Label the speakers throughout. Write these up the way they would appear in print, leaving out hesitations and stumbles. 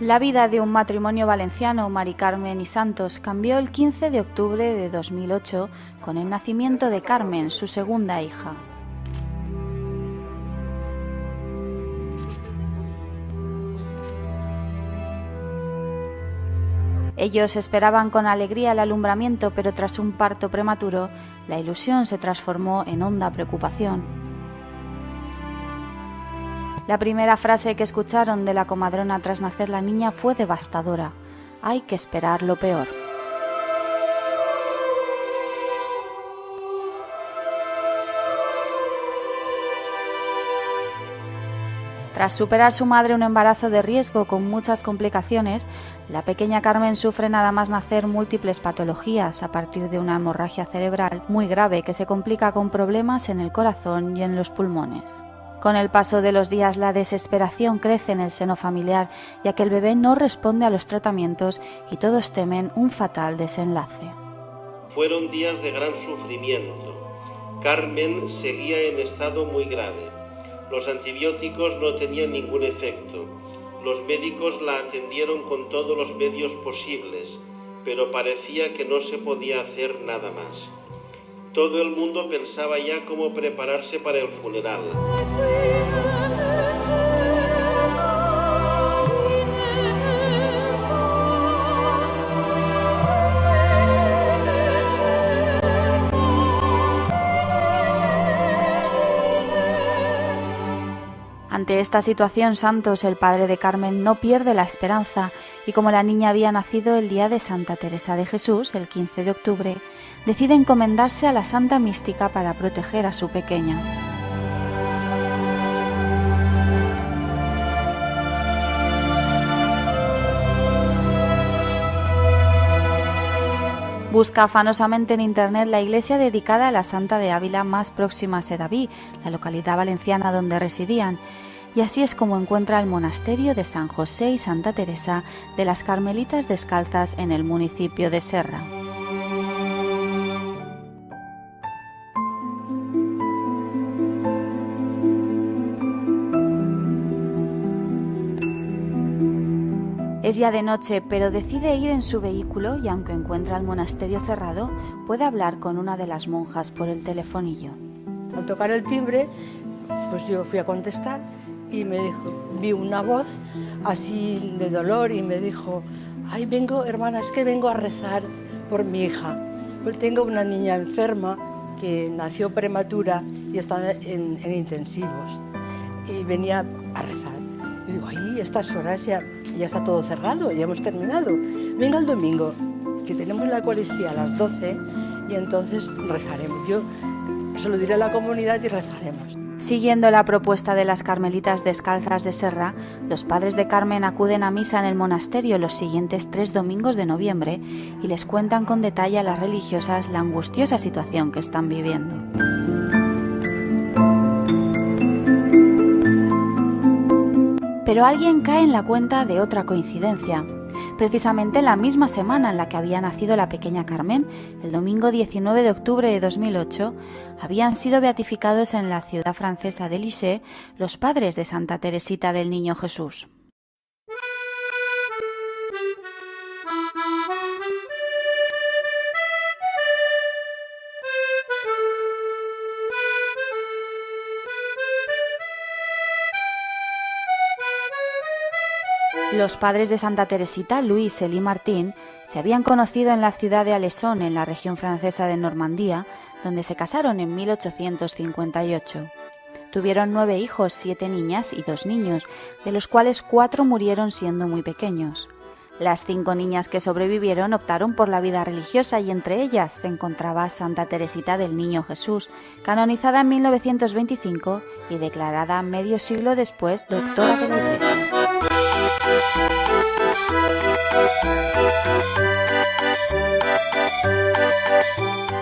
Speaker 1: La vida de un matrimonio valenciano, Mari Carmen y Santos, cambió el 15 de octubre de 2008 con el nacimiento de Carmen, su segunda hija. Ellos esperaban con alegría el alumbramiento, pero tras un parto prematuro, la ilusión se transformó en honda preocupación. La primera frase que escucharon de la comadrona tras nacer la niña fue devastadora: hay que esperar lo peor. Tras superar su madre un embarazo de riesgo con muchas complicaciones, la pequeña Carmen sufre nada más nacer múltiples patologías a partir de una hemorragia cerebral muy grave que se complica con problemas en el corazón y en los pulmones. Con el paso de los días, la desesperación crece en el seno familiar, ya que el bebé no responde a los tratamientos y todos temen un fatal desenlace.
Speaker 2: Fueron días de gran sufrimiento. Carmen seguía en estado muy grave. Los antibióticos no tenían ningún efecto. Los médicos la atendieron con todos los medios posibles, pero parecía que no se podía hacer nada más. Todo el mundo pensaba ya cómo prepararse para el funeral.
Speaker 1: Ante esta situación, Santos, el padre de Carmen, no pierde la esperanza y como la niña había nacido el día de Santa Teresa de Jesús, el 15 de octubre, decide encomendarse a la Santa Mística para proteger a su pequeña. Busca afanosamente en internet la iglesia dedicada a la Santa de Ávila más próxima a Sedaví, la localidad valenciana donde residían, y así es como encuentra el monasterio de San José y Santa Teresa de las Carmelitas Descalzas en el municipio de Serra. Es ya de noche, pero decide ir en su vehículo y aunque encuentra el monasterio cerrado, puede hablar con una de las monjas por el telefonillo.
Speaker 3: Al tocar el timbre, pues yo fui a contestar y me dijo, vi una voz así de dolor y me dijo: ay, vengo, hermana, es que vengo a rezar por mi hija. Pues tengo una niña enferma que nació prematura y está en intensivos y venía a rezar. Y digo, ay, estas horas ya está todo cerrado, ya hemos terminado. Venga el domingo, que tenemos la Eucaristía a las 12 y entonces rezaremos. Yo se lo diré a la comunidad y rezaremos.
Speaker 1: Siguiendo la propuesta de las Carmelitas Descalzas de Serra, los padres de Carmen acuden a misa en el monasterio los siguientes 3 domingos de noviembre y les cuentan con detalle a las religiosas la angustiosa situación que están viviendo. Pero alguien cae en la cuenta de otra coincidencia. Precisamente la misma semana en la que había nacido la pequeña Carmen, el domingo 19 de octubre de 2008, habían sido beatificados en la ciudad francesa de Lisieux los padres de Santa Teresita del Niño Jesús. Los padres de Santa Teresita, Luis, Elie y Martín, se habían conocido en la ciudad de Alessone, en la región francesa de Normandía, donde se casaron en 1858. Tuvieron 9 hijos, 7 niñas y 2 niños, de los cuales 4 murieron siendo muy pequeños. Las 5 niñas que sobrevivieron optaron por la vida religiosa y entre ellas se encontraba Santa Teresita del Niño Jesús, canonizada en 1925 y declarada medio siglo después doctora de la Iglesia.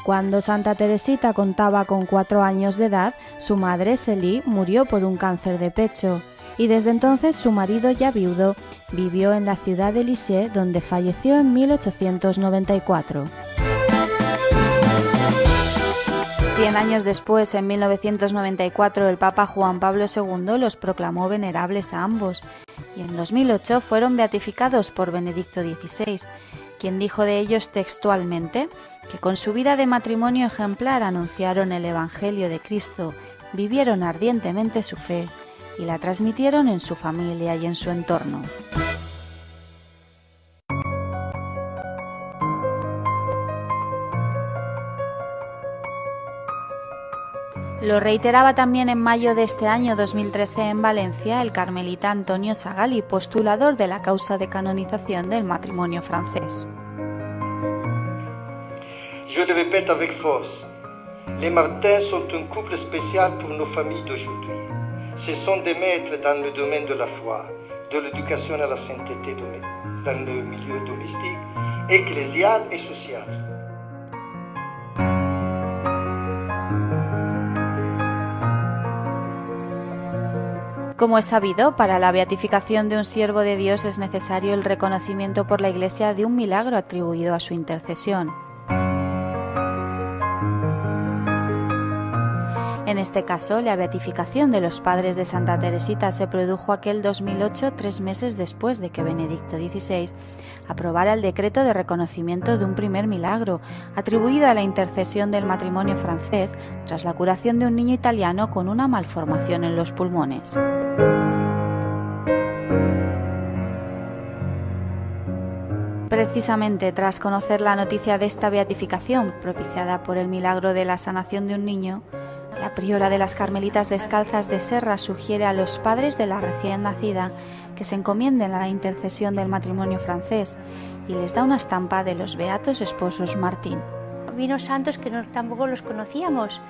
Speaker 1: Cuando Santa Teresita contaba con 4 años de edad, su madre, Célie, murió por un cáncer de pecho y desde entonces su marido, ya viudo, vivió en la ciudad de Lisieux, donde falleció en 1894. 100 años después, en 1994, el Papa Juan Pablo II los proclamó venerables a ambos y en 2008 fueron beatificados por Benedicto XVI, quien dijo de ellos textualmente que con su vida de matrimonio ejemplar anunciaron el Evangelio de Cristo, vivieron ardientemente su fe y la transmitieron en su familia y en su entorno. Lo reiteraba también en mayo de este año 2013 en Valencia el carmelita Antonio Sagali, postulador de la causa de canonización del matrimonio francés.
Speaker 4: Je le répète avec force, les Martins sont un couple spécial pour nos familles d'aujourd'hui. Ce sont des maîtres dans le domaine de la foi, de l'éducation à la sainteté dans le milieu domestique, ecclésial et social.
Speaker 1: Como es sabido, para la beatificación de un siervo de Dios es necesario el reconocimiento por la Iglesia de un milagro atribuido a su intercesión. En este caso, la beatificación de los padres de Santa Teresita se produjo aquel 2008, 3 meses después de que Benedicto XVI aprobara el decreto de reconocimiento de un primer milagro, atribuido a la intercesión del matrimonio francés tras la curación de un niño italiano con una malformación en los pulmones. Precisamente tras conocer la noticia de esta beatificación, propiciada por el milagro de la sanación de un niño, la priora de las Carmelitas Descalzas de Serra sugiere a los padres de la recién nacida que se encomienden a la intercesión del matrimonio francés y les da una estampa de los beatos esposos Martín.
Speaker 5: Vino santos que tampoco los conocíamos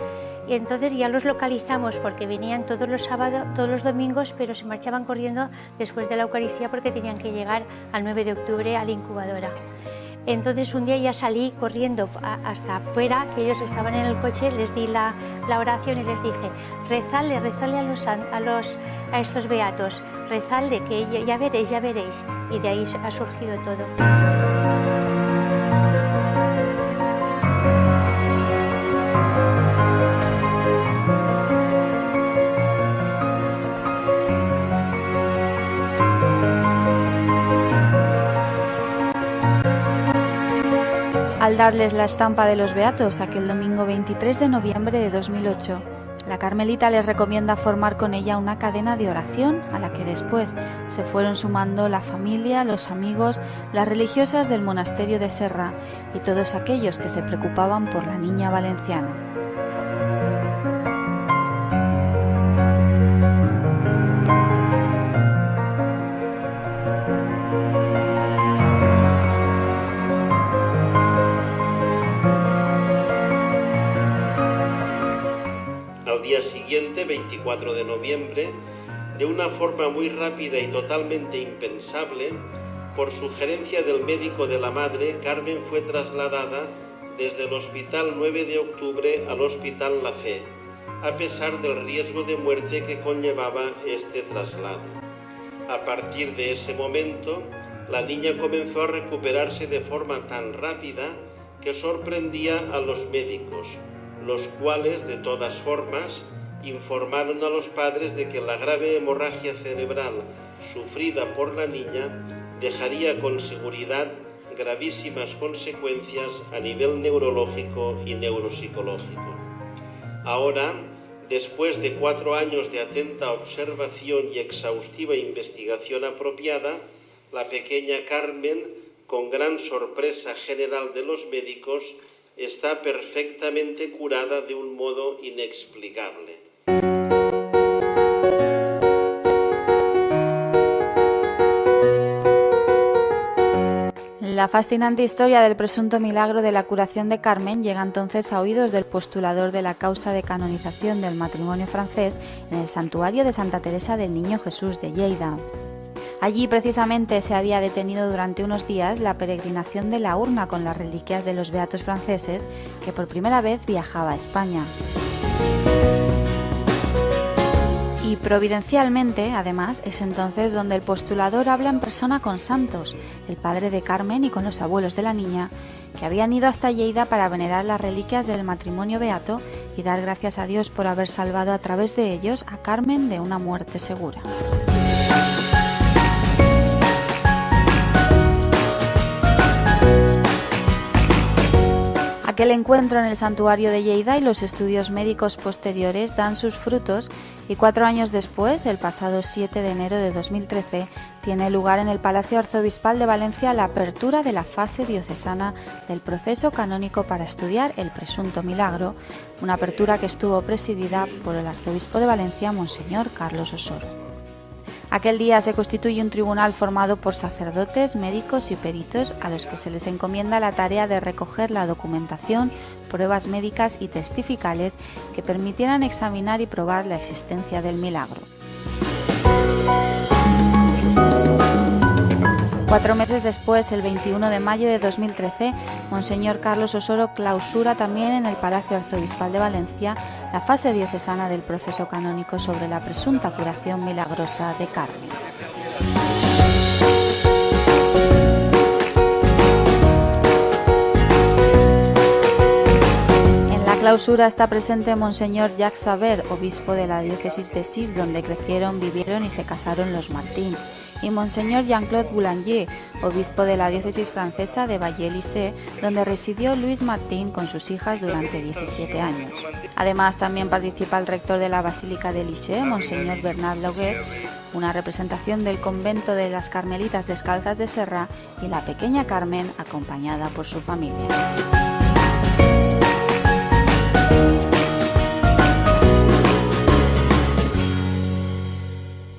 Speaker 5: y entonces ya los localizamos porque venían todos los sábados, todos los domingos, pero se marchaban corriendo después de la Eucaristía porque tenían que llegar al 9 de octubre a la incubadora. Entonces un día ya salí corriendo hasta afuera, que ellos estaban en el coche, les di la oración y les dije, rezadle a estos beatos, rezadle que ya veréis, y de ahí ha surgido todo.
Speaker 1: Al darles la estampa de los beatos aquel domingo 23 de noviembre de 2008, la carmelita les recomienda formar con ella una cadena de oración a la que después se fueron sumando la familia, los amigos, las religiosas del monasterio de Serra y todos aquellos que se preocupaban por la niña valenciana.
Speaker 2: Al día siguiente, 24 de noviembre, de una forma muy rápida y totalmente impensable, por sugerencia del médico de la madre, Carmen fue trasladada desde el Hospital 9 de Octubre al Hospital La Fe, a pesar del riesgo de muerte que conllevaba este traslado. A partir de ese momento, la niña comenzó a recuperarse de forma tan rápida que sorprendía a los médicos, los cuales, de todas formas, informaron a los padres de que la grave hemorragia cerebral sufrida por la niña dejaría con seguridad gravísimas consecuencias a nivel neurológico y neuropsicológico. Ahora, después de 4 años de atenta observación y exhaustiva investigación apropiada, la pequeña Carmen, con gran sorpresa general de los médicos, está perfectamente curada de un modo inexplicable.
Speaker 1: La fascinante historia del presunto milagro de la curación de Carmen llega entonces a oídos del postulador de la causa de canonización del matrimonio francés en el santuario de Santa Teresa del Niño Jesús de Lleida. Allí precisamente se había detenido durante unos días la peregrinación de la urna con las reliquias de los beatos franceses que por primera vez viajaba a España. Y Y providencialmente, además, es entonces donde el postulador habla en persona con Santos, el padre de Carmen, y con los abuelos de la niña, que habían ido hasta Lleida para venerar las reliquias del matrimonio beato y dar gracias a Dios por haber salvado a través de ellos a Carmen de una muerte segura. Aquel encuentro en el santuario de Lleida y los estudios médicos posteriores dan sus frutos y 4 años después, el pasado 7 de enero de 2013, tiene lugar en el Palacio Arzobispal de Valencia la apertura de la fase diocesana del proceso canónico para estudiar el presunto milagro, una apertura que estuvo presidida por el arzobispo de Valencia, Monseñor Carlos Osoro. Aquel día se constituye un tribunal formado por sacerdotes, médicos y peritos a los que se les encomienda la tarea de recoger la documentación, pruebas médicas y testificales que permitieran examinar y probar la existencia del milagro. 4 meses después, el 21 de mayo de 2013, Monseñor Carlos Osoro clausura también en el Palacio Arzobispal de Valencia la fase diocesana del proceso canónico sobre la presunta curación milagrosa de Carmen. En la clausura está presente Monseñor Jacques Saver, obispo de la diócesis de Sis, donde crecieron, vivieron y se casaron los Martín, y Monseñor Jean-Claude Boulanger, obispo de la diócesis francesa de Vallée-Lissé, donde residió Luis Martín con sus hijas durante 17 años. Además, también participa el rector de la Basílica de Lissé, Monseñor Bernard Lauguet, una representación del convento de las Carmelitas Descalzas de Serra y la pequeña Carmen, acompañada por su familia.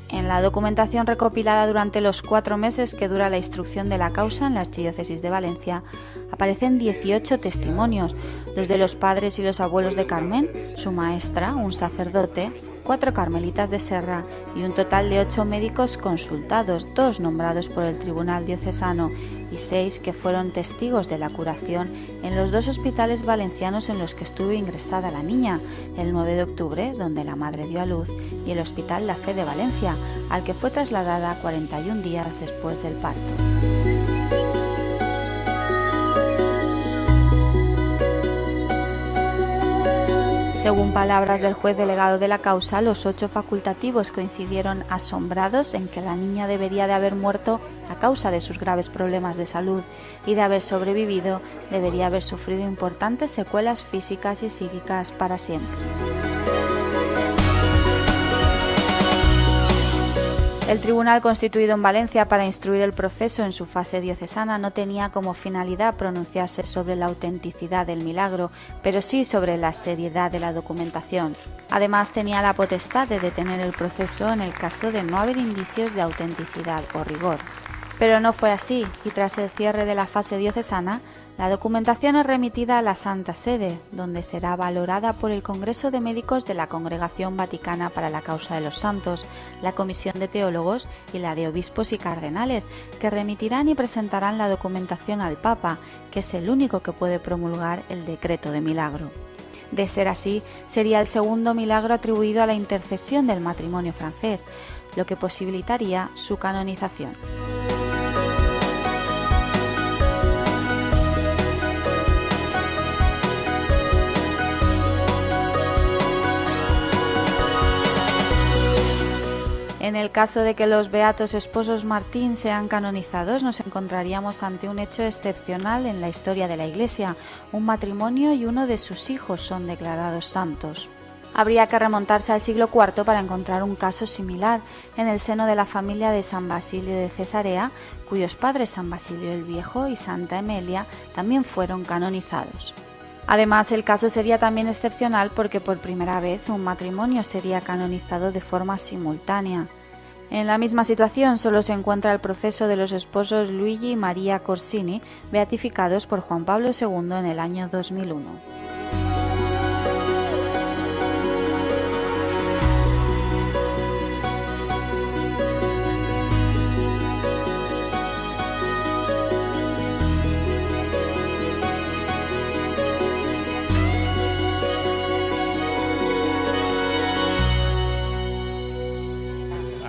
Speaker 1: En la documentación recopilada durante los 4 meses que dura la instrucción de la causa en la Archidiócesis de Valencia, aparecen 18 testimonios, los de los padres y los abuelos de Carmen, su maestra, un sacerdote, 4 carmelitas de Serra y un total de 8 médicos consultados, 2 nombrados por el Tribunal Diocesano y 6 que fueron testigos de la curación en los 2 hospitales valencianos en los que estuvo ingresada la niña, el 9 de octubre, donde la madre dio a luz, y el Hospital La Fe de Valencia, al que fue trasladada 41 días después del parto. Según palabras del juez delegado de la causa, los 8 facultativos coincidieron asombrados en que la niña debería de haber muerto a causa de sus graves problemas de salud y de haber sobrevivido, debería haber sufrido importantes secuelas físicas y psíquicas para siempre. El tribunal constituido en Valencia para instruir el proceso en su fase diocesana no tenía como finalidad pronunciarse sobre la autenticidad del milagro, pero sí sobre la seriedad de la documentación. Además, tenía la potestad de detener el proceso en el caso de no haber indicios de autenticidad o rigor. Pero no fue así, y tras el cierre de la fase diocesana, la documentación es remitida a la Santa Sede, donde será valorada por el Congreso de Médicos de la Congregación Vaticana para la Causa de los Santos, la Comisión de Teólogos y la de Obispos y Cardenales, que remitirán y presentarán la documentación al Papa, que es el único que puede promulgar el decreto de milagro. De ser así, sería el segundo milagro atribuido a la intercesión del matrimonio francés, lo que posibilitaría su canonización. En el caso de que los beatos esposos Martín sean canonizados, nos encontraríamos ante un hecho excepcional en la historia de la Iglesia. Un matrimonio y uno de sus hijos son declarados santos. Habría que remontarse al siglo IV para encontrar un caso similar en el seno de la familia de San Basilio de Cesarea, cuyos padres San Basilio el Viejo y Santa Emelia también fueron canonizados. Además, el caso sería también excepcional porque por primera vez un matrimonio sería canonizado de forma simultánea. En la misma situación solo se encuentra el proceso de los esposos Luigi y María Corsini, beatificados por Juan Pablo II en el año 2001.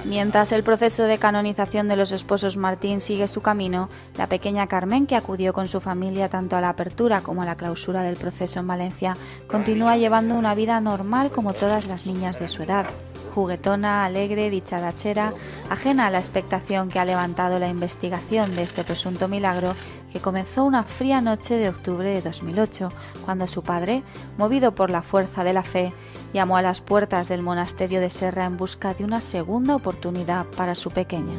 Speaker 1: Mientras el proceso de canonización de los esposos Martín sigue su camino, la pequeña Carmen, que acudió con su familia tanto a la apertura como a la clausura del proceso en Valencia, continúa llevando una vida normal como todas las niñas de su edad. Juguetona, alegre, dicharachera, ajena a la expectación que ha levantado la investigación de este presunto milagro, que comenzó una fría noche de octubre de 2008, cuando su padre, movido por la fuerza de la fe, llamó a las puertas del monasterio de Serra en busca de una segunda oportunidad para su pequeña.